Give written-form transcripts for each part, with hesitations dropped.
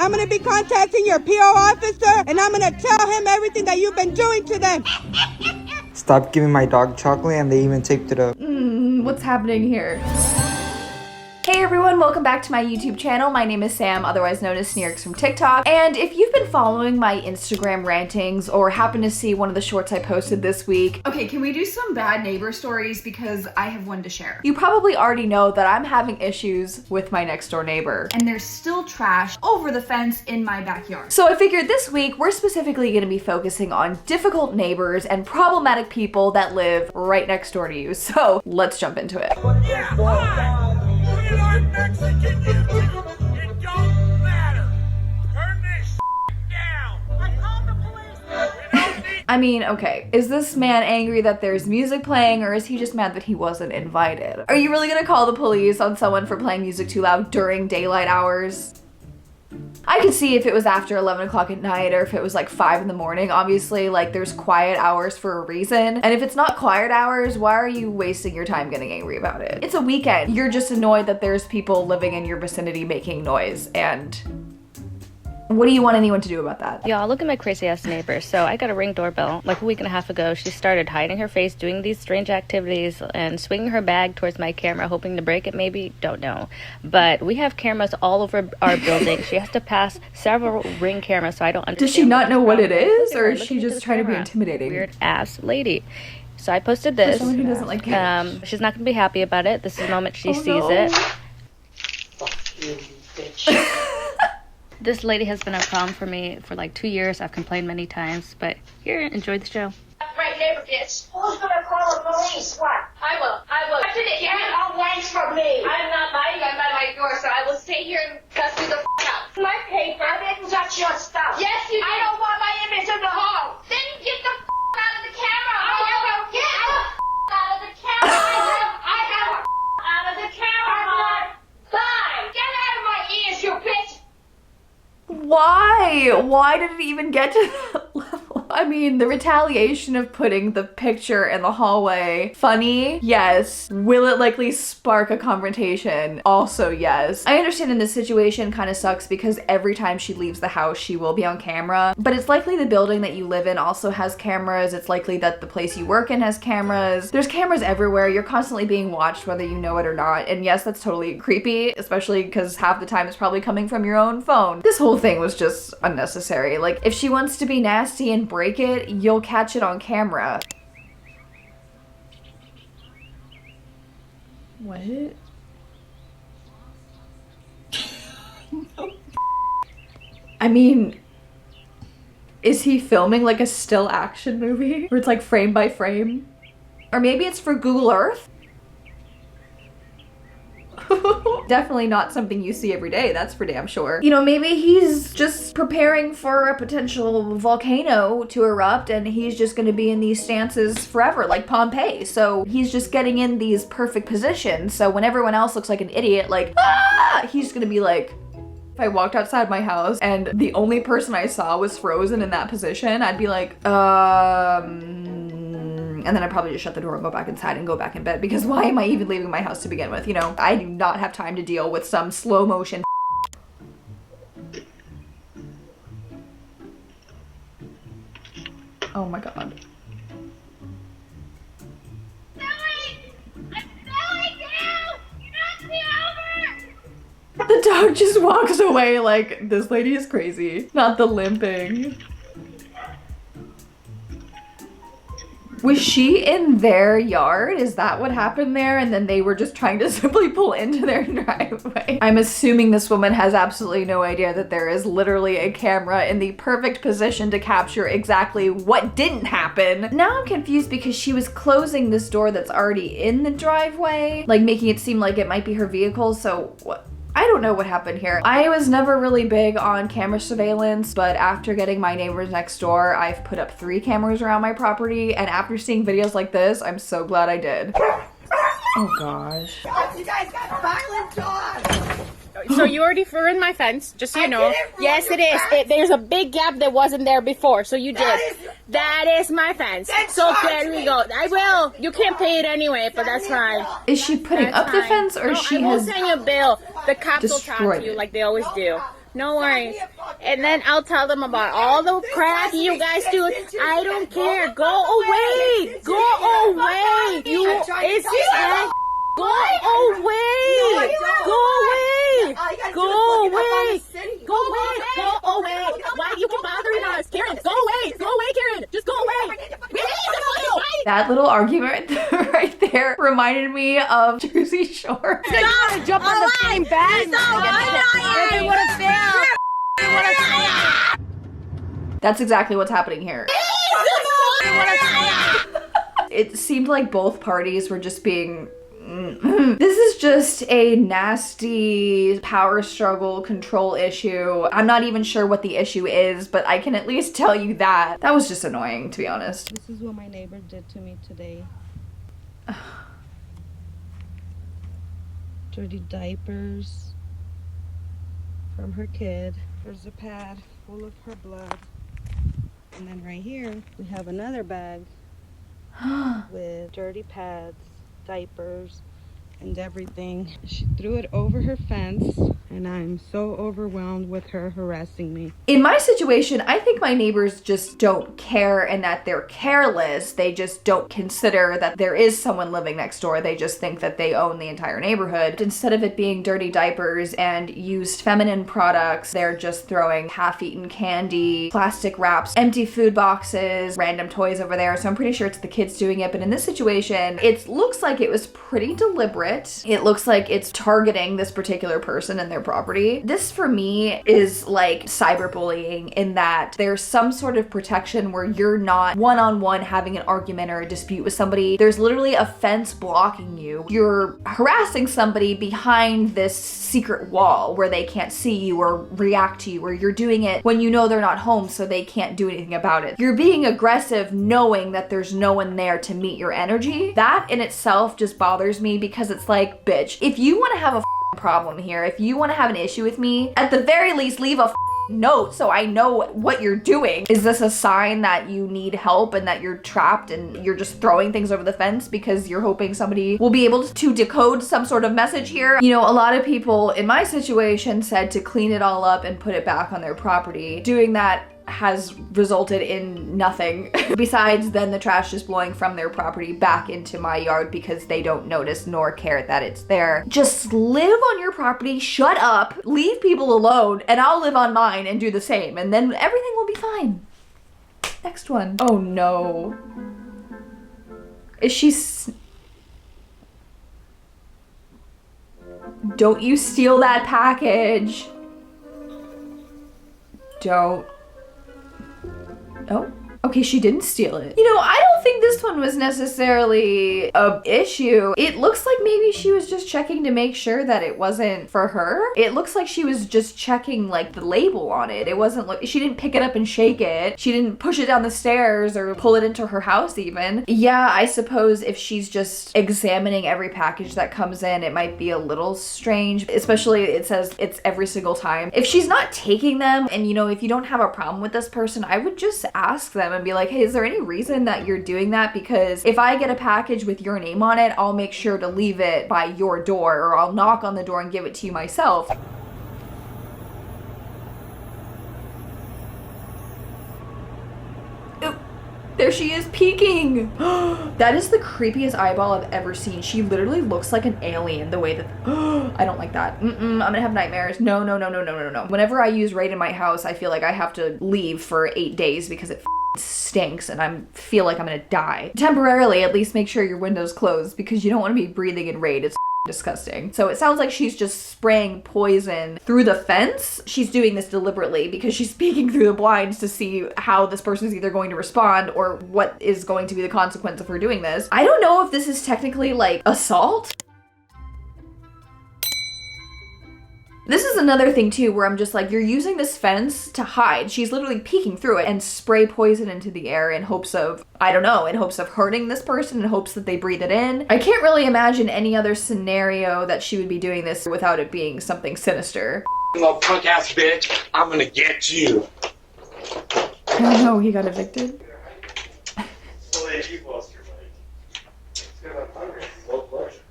I'm gonna be contacting your PO officer, and I'm gonna tell him everything that you've been doing to them. Stop giving my dog chocolate, and they even taped it up. What's happening here? Hey everyone, welcome back to my YouTube channel. My name is Sam, otherwise known as Snerixx from TikTok. And if you've been following my Instagram rantings or happen to see one of the shorts I posted this week. Okay, can we do some bad neighbor stories because I have one to share. You probably already know that I'm having issues with my next door neighbor. And there's still trash over the fence in my backyard. So I figured this week we're specifically gonna be focusing on difficult neighbors and problematic people that live right next door to you. So let's jump into it. Mexican YouTube, it don't matter. Turn this down. I called the police. I mean, okay, is this man angry that there's music playing, or is he just mad that he wasn't invited? Are you really gonna call the police on someone for playing music too loud during daylight hours? I could see if it was after 11 o'clock at night or if it was like 5 in the morning. Obviously, like, there's quiet hours for a reason. And if it's not quiet hours, why are you wasting your time getting angry about it? It's a weekend. You're just annoyed that there's people living in your vicinity making noise, and what do you want anyone to do about that? Y'all, look at my crazy ass neighbor. So I got a Ring doorbell like a week and a half ago. She started hiding her face, doing these strange activities, and swinging her bag towards my camera, hoping to break it maybe. Don't know. But we have cameras all over our building. She has to pass several Ring cameras, so I don't understand. Does she not know what it is, or is she just trying to be intimidating? Weird ass lady. So I posted this. For someone who doesn't like cameras. She's not gonna be happy about it. This is the moment she sees it. Fuck you, bitch. This lady has been a problem for me for like 2 years. I've complained many times, but here, enjoy the show. Right neighbor, bitch. Who's gonna call the police? What? I will. After they get all ranks from me. I'm not biting. I'm by my door, so I will stay here and cuss you the out. My paper. I didn't touch your stuff. Yes, you did. I don't want my image in the hall. Then get the out of the camera. Get out of the camera. I have out of the camera. Bye. Get out of my ears, you bitch. Why? Why did it even get to that level? I mean, the retaliation of putting the picture in the hallway, funny, yes. Will it likely spark a confrontation? Also, yes. I understand in this situation kind of sucks because every time she leaves the house, she will be on camera. But it's likely the building that you live in also has cameras. It's likely that the place you work in has cameras. There's cameras everywhere. You're constantly being watched whether you know it or not. And yes, that's totally creepy, especially because half the time it's probably coming from your own phone. This whole thing was just unnecessary. Like, if she wants to be nasty and break it, you'll catch it on camera. What? I mean, is he filming like a still action movie where it's like frame by frame? Or maybe it's for Google Earth? Definitely not something you see every day, that's for damn sure. You know, maybe he's just preparing for a potential volcano to erupt and he's just gonna be in these stances forever, like Pompeii. So he's just getting in these perfect positions. So when everyone else looks like an idiot, like, ah, he's gonna be like, if I walked outside my house and the only person I saw was frozen in that position, I'd be like, and then I'd probably just shut the door and go back inside and go back in bed, because why am I even leaving my house to begin with? You know, I do not have time to deal with some slow motion. Oh my god. The dog just walks away like, this lady is crazy. Not the limping. Was she in their yard? Is that what happened there? And then they were just trying to simply pull into their driveway. I'm assuming this woman has absolutely no idea that there is literally a camera in the perfect position to capture exactly what didn't happen. Now I'm confused because she was closing this door that's already in the driveway, like making it seem like it might be her vehicle. So what? I don't know what happened here. I was never really big on camera surveillance, but after getting my neighbors next door, I've put up 3 cameras around my property, and after seeing videos like this, I'm so glad I did. Oh gosh. You guys got violent dogs. So you already ruined my fence, just so you know. Yes, it is. There's a big gap that wasn't there before, so you did. That is my fence. So there we go. I will. You can't pay it anyway, but that's fine. Is she putting up the fence, or no, she I will has send you a bill. The cops will talk to destroyed you it? like they always do. No worries. And then I'll tell them about all the crap you guys do. I don't care. Go away. Go away. You, it's go away. Go away. Go away. Go away. Go away. Why do you keep bothering us? Karen, go away. Go away, Karen. Just go away. That little argument right there reminded me of Jersey Shore. Stop! Jump on the same bed. They would have failed. That's exactly what's happening here. It seemed like both parties were just being... This is just a nasty power struggle control issue. I'm not even sure what the issue is, but I can at least tell you that. That was just annoying, to be honest. This is what my neighbor did to me today. Dirty diapers from her kid. There's a pad full of her blood. And then right here, we have another bag with dirty pads, diapers, and everything. She threw it over her fence, and I'm so overwhelmed with her harassing me. In my situation, I think my neighbors just don't care and that they're careless. They just don't consider that there is someone living next door. They just think that they own the entire neighborhood. Instead of it being dirty diapers and used feminine products, they're just throwing half-eaten candy, plastic wraps, empty food boxes, random toys over there. So I'm pretty sure it's the kids doing it. But in this situation, it looks like it was pretty deliberate. It looks like it's targeting this particular person and their property. This for me is like cyberbullying in that there's some sort of protection where you're not one-on-one having an argument or a dispute with somebody. There's literally a fence blocking you. You're harassing somebody behind this secret wall where they can't see you or react to you, or you're doing it when you know they're not home so they can't do anything about it. You're being aggressive knowing that there's no one there to meet your energy. That in itself just bothers me because it's like, bitch, if you want to have a problem here, if you want to have an issue with me, at the very least leave a note so I know what you're doing. Is this a sign that you need help and that you're trapped and you're just throwing things over the fence because you're hoping somebody will be able to decode some sort of message here? You know, a lot of people in my situation said to clean it all up and put it back on their property. Doing that has resulted in nothing besides then the trash just blowing from their property back into my yard because they don't notice nor care that it's there. Just live on your property, shut up, leave people alone, and I'll live on mine and do the same, and then everything will be fine. Next one. Oh no. Is she... Don't you steal that package. Don't. Oh, okay, she didn't steal it. You know, I don't think this one was necessarily an issue. It looks like maybe she was just checking to make sure that it wasn't for her. It looks like she was just checking like the label on it. It wasn't like, she didn't pick it up and shake it. She didn't push it down the stairs or pull it into her house even. Yeah, I suppose if she's just examining every package that comes in, it might be a little strange, especially it says it's every single time. If she's not taking them and you know, if you don't have a problem with this person, I would just ask them and be like, hey, is there any reason that you're doing that? Because if I get a package with your name on it, I'll make sure to leave it by your door, or I'll knock on the door and give it to you myself. Oop, there she is peeking. That is the creepiest eyeball I've ever seen. She literally looks like an alien the way that, I don't like that. I'm gonna have nightmares. No. Whenever I use Raid in my house, I feel like I have to leave for 8 days because it stinks and I feel like I'm gonna die. Temporarily, at least make sure your window's closed because you don't want to be breathing in Raid. It's disgusting. So it sounds like she's just spraying poison through the fence. She's doing this deliberately because she's peeking through the blinds to see how this person's either going to respond or what is going to be the consequence of her doing this. I don't know if this is technically like assault. This is another thing too where I'm just like, you're using this fence to hide. She's literally peeking through it and spray poison into the air in hopes of, I don't know, in hopes of hurting this person, in hopes that they breathe it in. I can't really imagine any other scenario that she would be doing this without it being something sinister. Little punk ass bitch, I'm gonna get you. Oh no, he got evicted.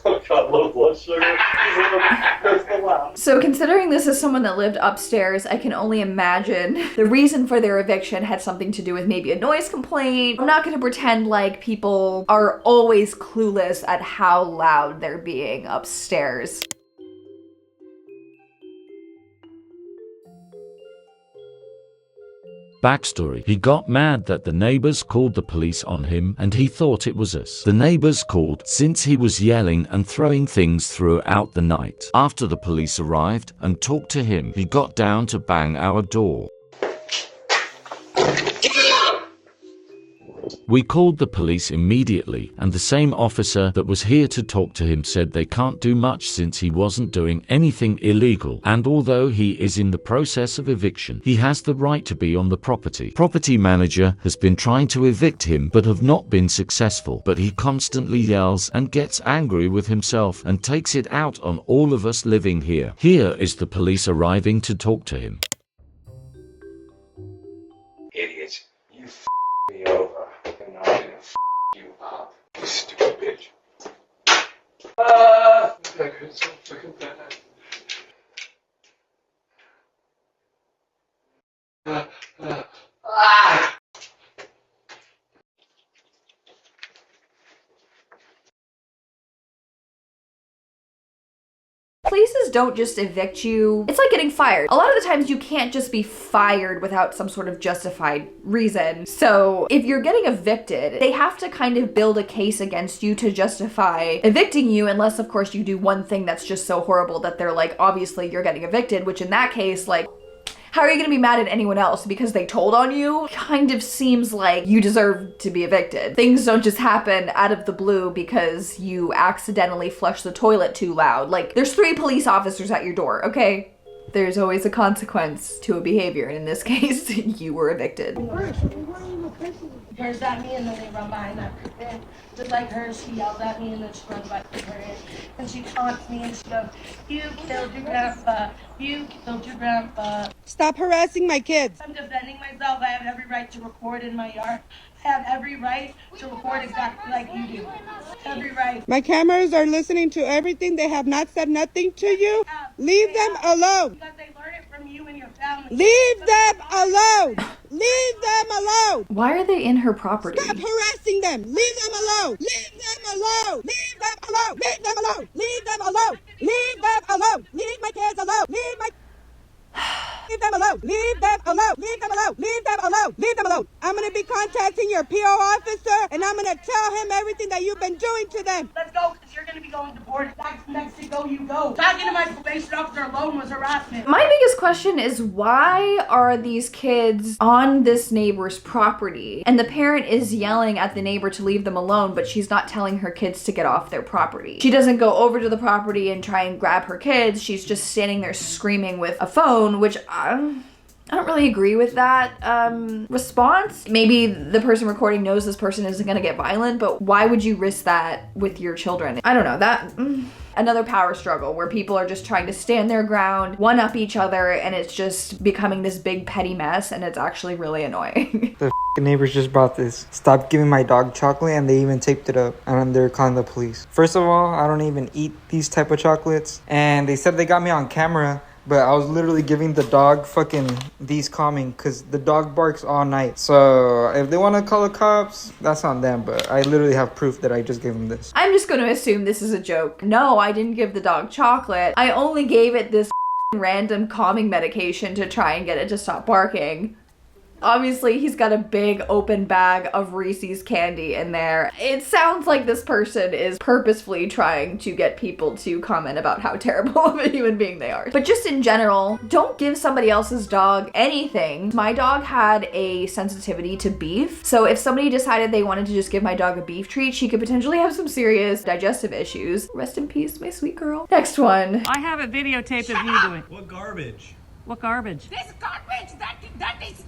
Okay. got low blood sugar. So considering this is someone that lived upstairs, I can only imagine the reason for their eviction had something to do with maybe a noise complaint. I'm not gonna pretend like people are always clueless at how loud they're being upstairs. Backstory: he got mad that the neighbors called the police on him and he thought it was us. The neighbors called since he was yelling and throwing things throughout the night. After the police arrived and talked to him, he got down to bang our door. We called the police immediately, and the same officer that was here to talk to him said they can't do much since he wasn't doing anything illegal, and although he is in the process of eviction, he has the right to be on the property. Property manager has been trying to evict him but have not been successful, but he constantly yells and gets angry with himself and takes it out on all of us living here. Here is the police arriving to talk to him. Idiots, you me over. And I'm gonna you up, you stupid bitch. That hurts so fucking bad. Places don't just evict you. It's like getting fired. A lot of the times you can't just be fired without some sort of justified reason. So if you're getting evicted, they have to kind of build a case against you to justify evicting you, unless of course you do one thing that's just so horrible that they're like, obviously you're getting evicted, which in that case, like, how are you gonna be mad at anyone else because they told on you? Kind of seems like you deserve to be evicted. Things don't just happen out of the blue because you accidentally flush the toilet too loud. Like, there's 3 police officers at your door, okay? There's always a consequence to a behavior, and in this case, you were evicted. Hers at me and then they run behind that person. Just like her, she yells at me and then she runs back to her in. And she taunts me and she goes, "You killed your grandpa. You killed your grandpa." Stop harassing my kids. I'm defending myself. I have every right to record in my yard. I have every right to record exactly like you do. Every right. My cameras are listening to everything. They have not said nothing to you. Leave them alone. Because they learn it from you and your family. Leave them alone. Leave them alone. Why are they in her property? Stop harassing them. Leave them alone. Leave them alone. Leave them alone. Leave them alone. Leave them alone. Leave them alone. Leave my kids alone. Leave them alone. Leave them alone. Leave them alone. Leave them alone. Leave them alone. I'm going to be contacting your PO officer and I'm going to tell him everything that you've been doing to them. Let's go, because you're going to be going deported. Back to Mexico you go. Talking to my probation officer alone was harassment. My biggest question is, why are these kids on this neighbor's property and the parent is yelling at the neighbor to leave them alone, but she's not telling her kids to get off their property? She doesn't go over to the property and try and grab her kids. She's just standing there screaming with a phone, which I don't really agree with that response. Maybe the person recording knows this person isn't gonna get violent, but why would you risk that with your children? I don't know, that another power struggle where people are just trying to stand their ground, one up each other, and it's just becoming this big petty mess, and it's actually really annoying. The neighbors just brought this. Stop giving my dog chocolate, and they even taped it up, and they're calling the police. First of all, I don't even eat these type of chocolates, and they said they got me on camera, but I was literally giving the dog fucking these calming because the dog barks all night. So if they want to call the cops, that's on them. But I literally have proof that I just gave them this. I'm just going to assume this is a joke. No, I didn't give the dog chocolate. I only gave it this random calming medication to try and get it to stop barking. Obviously, he's got a big open bag of Reese's candy in there. It sounds like this person is purposefully trying to get people to comment about how terrible of a human being they are. But just in general, don't give somebody else's dog anything. My dog had a sensitivity to beef, so if somebody decided they wanted to just give my dog a beef treat, she could potentially have some serious digestive issues. Rest in peace, my sweet girl. Next one. I have a videotape of you doing. What garbage? What garbage? This garbage that is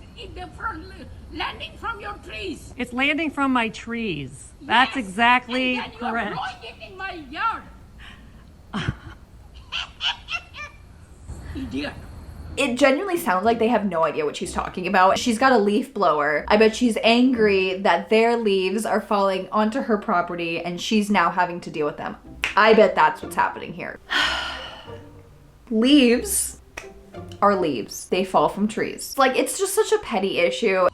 landing from your trees. It's landing from my trees. That's exactly and correct. You're throwing it in my yard. Idiot. It genuinely sounds like they have no idea what she's talking about. She's got a leaf blower. I bet she's angry that their leaves are falling onto her property and she's now having to deal with them. I bet that's what's happening here. Leaves are leaves. They fall from trees. Like, it's just such a petty issue.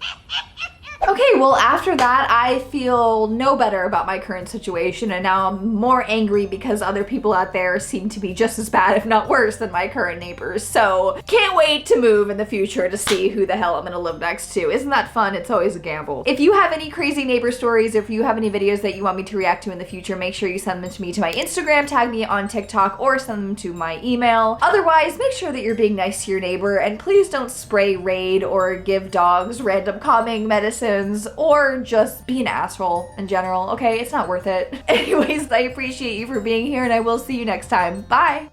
Okay, well after that, I feel no better about my current situation, and now I'm more angry because other people out there seem to be just as bad, if not worse, than my current neighbors. So can't wait to move in the future to see who the hell I'm gonna live next to. Isn't that fun? It's always a gamble. If you have any crazy neighbor stories, if you have any videos that you want me to react to in the future, make sure you send them to me to my Instagram, tag me on TikTok, or send them to my email. Otherwise, make sure that you're being nice to your neighbor, and please don't spray Raid or give dogs random calming medicine, or just be an asshole in general, okay? It's not worth it. Anyways, I appreciate you for being here, and I will see you next time. Bye!